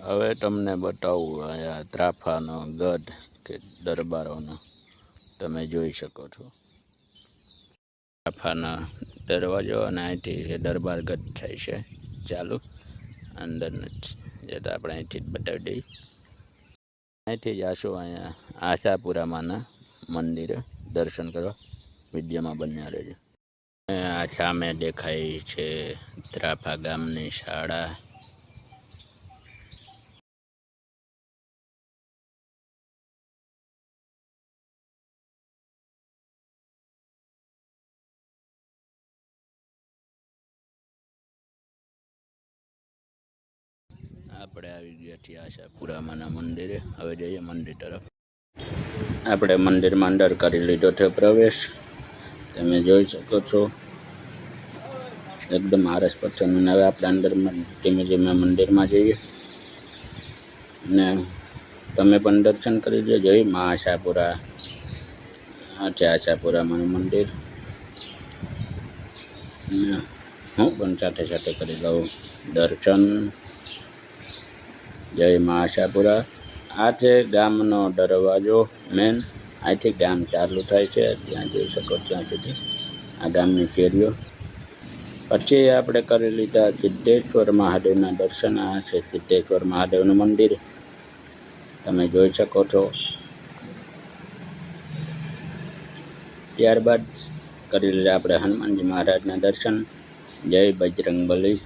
હવે તમને બતાવું અહીંયા ત્રાફાનો ગઢ કે દરબારોનો તમે જોઈ શકો છો. ત્રાફાના દરવાજો અને અહીંથી દરબાર ગઢ થાય છે ચાલુ અંદરનું જે તો આપણે અહીંથી જ બતાવી દઈએ. અહીંથી જાશું અહીંયા આશાપુરામાંના મંદિરે દર્શન કરવા. વિદ્યામાં બન્યા રહેજો. આ સામે દેખાય છે ત્રાફા ગામની શાળા. આપણે આવી ગયા છીએ આશાપુરામાંના મંદિરે. હવે જઈએ મંદિર તરફ. આપણે મંદિરમાં અંદર કરી લીધો છે પ્રવેશ. તમે જોઈ શકો છો એકદમ આરસ પથ્થરનું. હવે આપણે અંદરમાં ધીમે ધીમે મંદિરમાં જઈએ ને તમે પણ દર્શન કરી લો. જય મા આશાપુરા. આ છે આશાપુરામાંનું મંદિર. હું પણ સાથે સાથે કરી લઉં દર્શન. જય મા આશાપુરા. આ છે ગામનો દરવાજો મેન. અહીંથી ગામ ચાલુ થાય છે. ત્યાં જોઈ શકો ત્યાં સુધી આ ગામની કેરીઓ. પછી આપણે કરી લીધા સિદ્ધેશ્વર મહાદેવના દર્શન. આ છે સિદ્ધેશ્વર મહાદેવનું મંદિર. તમે જોઈ શકો છો. ત્યારબાદ કરી લીધા આપણે હનુમાનજી મહારાજના દર્શન. જય બજરંગબલી.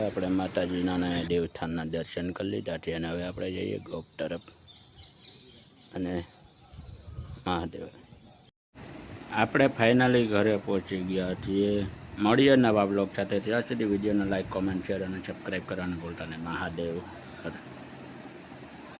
આપણે માતાજીના અને દેવસ્થાનના દર્શન કરી લીધા છે અને હવે આપણે જઈએ ગોપ તરફ અને મહાદેવ. આપણે ફાઇનલી ઘરે પહોંચી ગયા છીએ. મળીએ નવા બ્લોગ સાથે. ત્યાં સુધી વિડીયોને લાઈક, કોમેન્ટ, શેર અને સબસ્ક્રાઈબ કરવાનું ભૂલતા નહીં. મહાદેવ.